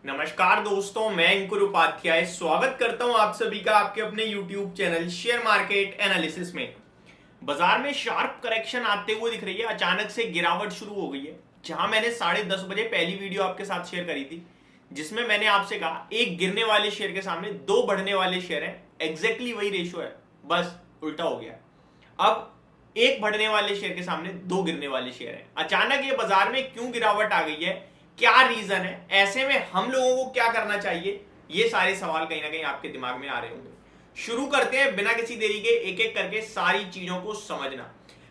नमस्कार दोस्तों, मैं अंकुर उपाध्याय स्वागत करता हूं आप सभी का आपके अपने YouTube channel share market analysis में। बाजार में शार्प करेक्शन आते हुए दिख रही है। अचानक से गिरावट शुरू हो गई है। जहां मैंने 10:30 बजे पहली वीडियो आपके साथ शेयर करी थी, जिसमें मैंने आपसे कहा एक गिरने वाले शेयर के सामने दो बढ़ने वाले शेयर हैं। एग्जैक्टली वही रेशियो है, बस उल्टा हो गया। अब एक बढ़ने वाले शेयर के सामने दो गिरने वाले शेयर हैं। अचानक ये बाजार में क्यों गिरावट आ गई है, क्या रीजन है, ऐसे में हम लोगों को क्या करना चाहिए, ये सारे सवाल कहीं ना कहीं आपके दिमाग में आ रहे होंगे। शुरू करते हैं बिना किसी देरी के, एक एक करके सारी चीजों को समझना।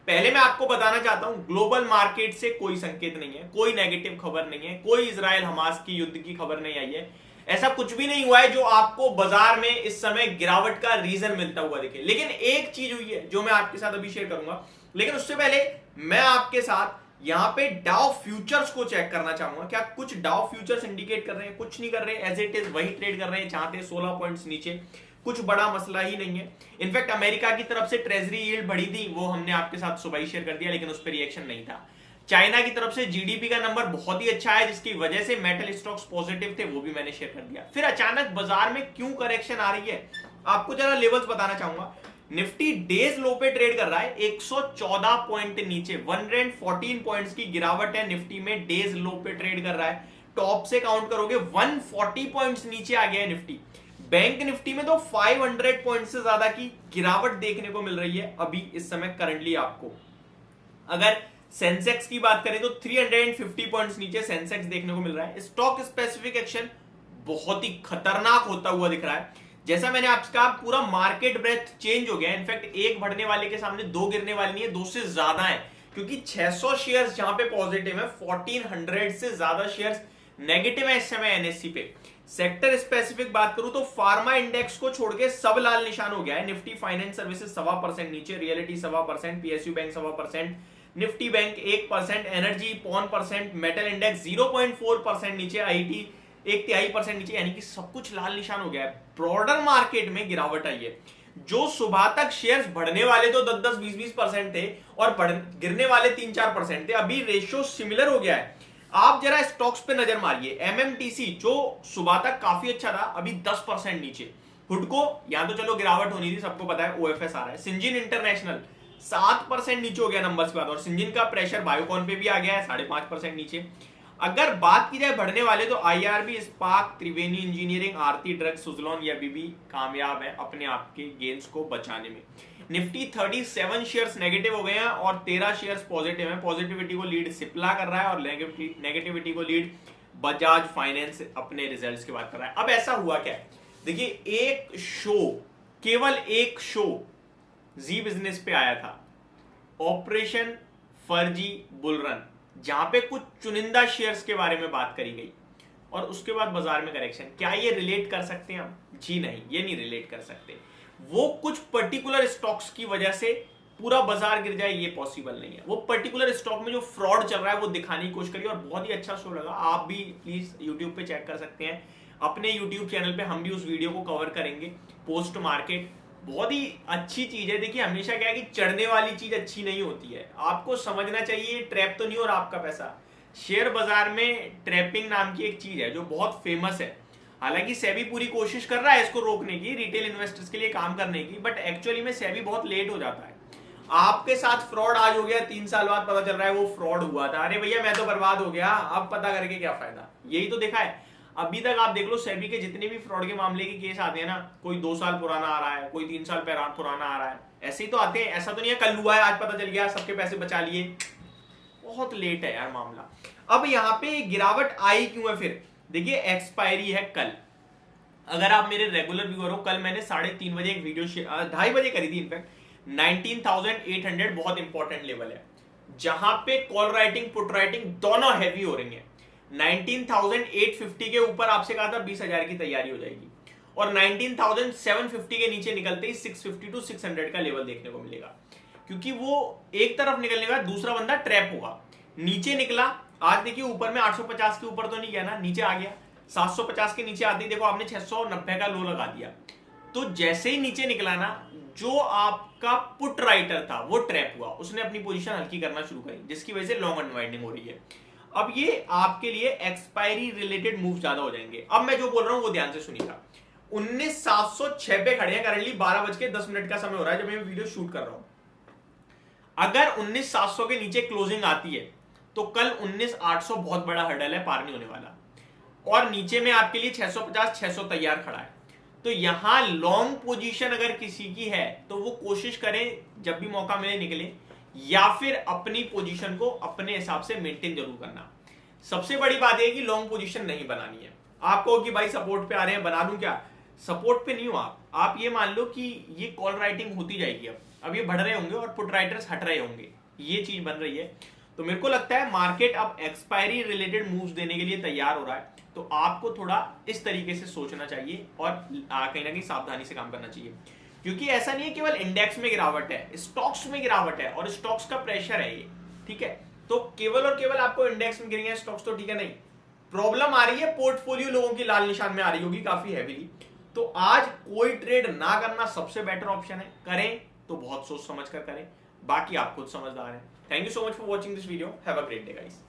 पहले मैं आपको बताना चाहता हूं, ग्लोबल मार्केट से कोई संकेत नहीं है, कोई नेगेटिव खबर नहीं है, कोई इजराइल हमास की युद्ध की खबर नहीं आई है। ऐसा कुछ भी नहीं हुआ है जो आपको बाजार में इस समय गिरावट का रीजन मिलता हुआ दिखे। लेकिन एक चीज हुई है जो मैं आपके साथ अभी शेयर करूंगा। लेकिन उससे पहले मैं आपके साथ यहां पे डाउ फ्यूचर्स को चेक करना चाहूंगा। क्या कुछ डाउ फ्यूचर्स इंडिकेट कर रहे हैं? कुछ नहीं कर रहे, एज इट इज वही ट्रेड कर रहे हैं जहां थे 16 पॉइंट्स नीचे। कुछ बड़ा मसला ही नहीं है। इनफैक्ट अमेरिका की तरफ से ट्रेजरी यील्ड बढ़ी थी, वो हमने आपके साथ सुबह ही शेयर कर दिया, लेकिन उस पर रिएक्शन नहीं था। चाइना की तरफ से जीडीपी का नंबर बहुत ही अच्छा है, जिसकी वजह से मेटल स्टॉक्स पॉजिटिव थे, वो भी मैंने शेयर कर दिया। फिर अचानक बाजार में क्यों करेक्शन आ रही है, आपको जरा लेवल्स बताना चाहूंगा। निफ्टी डेज लो पे ट्रेड कर रहा है 114 पॉइंट नीचे, 114 पॉइंट्स की गिरावट है निफ्टी में। डेज लो पे ट्रेड कर रहा है, टॉप से काउंट करोगे 140 पॉइंट्स नीचे आ गया है निफ्टी। बैंक निफ्टी में तो 500 पॉइंट से ज्यादा की गिरावट देखने को मिल रही है अभी इस समय करंटली आपको। अगर सेंसेक्स की बात करें तो 350 पॉइंट्स नीचे सेंसेक्स देखने को मिल रहा है। स्टॉक स्पेसिफिक एक्शन बहुत ही खतरनाक होता हुआ दिख रहा है। जैसा मैंने आपसे कहा, पूरा मार्केट ब्रेथ चेंज हो गया है। इनफैक्ट एक बढ़ने वाले के सामने दो गिरने वाले नहीं है, दो से ज्यादा है, क्योंकि 600 शेयर्स जहां पे पॉजिटिव है, 1400 से ज्यादा शेयर्स नेगेटिव है इस समय एनएससी पे। सेक्टर स्पेसिफिक बात करूं तो फार्मा इंडेक्स को छोड़ के सब लाल निशान हो गया है। निफ्टी फाइनेंस सर्विसेज 1.25% नीचे, reality 1.25%, PSU bank 1.25%, Nifty bank 1%, energy 0.25%, metal index 0.4% नीचे, आईटी 1/3% नीचे, यानी कि सब कुछ लाल निशान हो गया है। ब्रॉडर मार्केट में गिरावट आई है। जो सुबह तक शेयर्स बढ़ने वाले तो 10-10, 20-20% थे और गिरने वाले 3-4% थे, अभी रेशियो सिमिलर हो गया है। आप जरा स्टॉक्स पे नजर मारिए। एमएमटीसी जो सुबह तक काफी अच्छा था, अभी 10% नीचे। हुडको यहां तो चलो गिरावट होनी थी, सबको पता है, ओएफएस आ रहा है। सिंजिन इंटरनेशनल 7% नीचे हो गया नंबर्स के बाद, और सिंजिन का प्रेशर बायोकॉन पे भी आ गया है 5.5% नीचे। अगर बात की जाए बढ़ने वाले तो आईआरबी, स्पार्क, त्रिवेणी इंजीनियरिंग, आरती ड्रग्स, सुजलॉन ये अभी भी कामयाब है अपने आप के गेन्स को बचाने में। निफ्टी 37 शेयर्स नेगेटिव हो गए हैं और 13 शेयर्स पॉजिटिव हैं। पॉजिटिविटी को लीड सिप्ला कर रहा है और नेगेटिविटी को लीड बजाज फाइनेंस अपने रिजल्ट्स की बात कर रहा है। अब ऐसा हुआ क्या है, देखिए, एक शो, केवल एक शो जी बिजनेस पे आया था, ऑपरेशन फर्जी बुलरन, जहां पे कुछ चुनिंदा शेयर्स के बारे में बात करी गई और उसके बाद बाजार में करेक्शन। क्या ये रिलेट कर सकते हैं हम? जी नहीं, ये नहीं रिलेट कर सकते। वो कुछ पर्टिकुलर स्टॉक्स की वजह से पूरा बाजार गिर जाए, ये पॉसिबल नहीं है। वो पर्टिकुलर स्टॉक में जो फ्रॉड चल रहा है वो दिखाने की कोशिश करिए। और बहुत ही अच्छा शो लगा, आप भी प्लीज यूट्यूब पे चेक कर सकते हैं। अपने यूट्यूब चैनल पे हम भी उस वीडियो को कवर करेंगे, पोस्ट मार्केट। बहुत ही अच्छी चीज है। देखिए, हमेशा क्या है कि चढ़ने वाली चीज अच्छी नहीं होती है, आपको समझना चाहिए ट्रैप तो नहीं हो रहा आपका पैसा। शेयर बाजार में ट्रैपिंग नाम की एक चीज है जो बहुत फेमस है। हालांकि सेबी पूरी कोशिश कर रहा है इसको रोकने की, रिटेल इन्वेस्टर्स के लिए काम करने की, बट एक्चुअली में सेबी बहुत लेट हो जाता है। आपके साथ फ्रॉड आज हो गया, 3 साल बाद पता चल रहा है वो फ्रॉड हुआ था। अरे भैया, मैं तो बर्बाद हो गया, अब पता करके क्या फायदा। यही तो देखा है अभी तक। आप देख लो, सेबी के जितने भी फ्रॉड के मामले के केस आते हैं ना, कोई 2 साल पुराना आ रहा है, कोई 3 साल पुराना आ रहा है, ऐसे ही तो आते हैं। ऐसा तो नहीं है कल हुआ है आज पता चल गया सबके पैसे बचा लिए। बहुत लेट है यार मामला। अब यहाँ पे गिरावट आई क्यों है फिर? देखिए, एक्सपायरी है कल। अगर आप मेरे रेगुलर व्यूअर हो, कल मैंने 3:30 बजे एक वीडियो 2:30 बजे करी थी इनफैक्ट। 19,800 बहुत इंपॉर्टेंट लेवल है, जहां पे कॉल राइटिंग पुट राइटिंग दोनों हैवी हो रही है। 19,850 के ऊपर आपसे कहा था 20,000 की तैयारी हो जाएगी, और 19,750 के नीचे निकलते ही 650 to 600 का लेवल देखने को मिलेगा, क्योंकि वो एक तरफ निकलने का दूसरा बंदा ट्रैप होगा। नीचे निकला, आज देखिए ऊपर में 850 के ऊपर तो नहीं गया ना, नीचे आ गया 750 के नीचे आते ही देखो आपने 690 का लो लगा दिया। तो जैसे ही नीचे निकला ना, जो आपका पुट राइटर था वो ट्रैप हुआ, उसने अपनी पोजीशन हल्की करना शुरू करी, जिसकी वजह से लॉन्ग अनवाइंडिंग हो रही है। अब ये आपके लिए एक्सपायरी रिलेटेड मूव ज्यादा हो जाएंगे। अब मैं जो बोल रहा हूं वो ध्यान से सुनिएगा। 19,706 पे खड़े हैं, करंटली 12:10 का समय हो रहा है जब मैं वीडियो शूट कर रहा हूं। अगर 19,700 के नीचे क्लोजिंग आती है तो कल 19,800 बहुत बड़ा हर्डल है, पार नहीं होने वाला। और नीचे में आपके लिए 650 600 तैयार खड़ा है। तो यहां लॉन्ग पोजीशन अगर किसी की है तो वो कोशिश करें जब भी मौका मिले निकले, या फिर अपनी पोजीशन को अपने हिसाब से मेंटेन जरूर करना। सबसे बड़ी बात है कि लॉन्ग पोजीशन नहीं बनानी है। आप कहो कि भाई सपोर्ट पे आ रहे हैं, बना लूं क्या? सपोर्ट पे नहीं हो आप ये मान लो कि ये कॉल राइटिंग होती जाएगी। अब ये बढ़ रहे होंगे और पुट राइटर्स हट रहे होंगे, ये चीज बन रही है। तो मेरे को लगता है मार्केट अब एक्सपायरी रिलेटेड मूव्स देने के लिए तैयार हो रहा है। तो आपको थोड़ा इस तरीके से सोचना चाहिए और कहीं ना कहीं सावधानी से काम करना चाहिए, क्योंकि ऐसा नहीं है केवल इंडेक्स में गिरावट है, स्टॉक्स में गिरावट है और स्टॉक्स का प्रेशर है ये, ठीक है। तो केवल और केवल आपको इंडेक्स में गिरेंगे, स्टॉक्स तो ठीक है नहीं। प्रॉब्लम आ रही है पोर्टफोलियो लोगों की लाल निशान में आ रही होगी काफी हैवीली। तो आज कोई ट्रेड ना करना सबसे बेटर ऑप्शन है। करें तो बहुत सोच समझ कर करें, बाकी आप खुद समझदार हैं। Thank you so much for watching this video. Have a great day guys.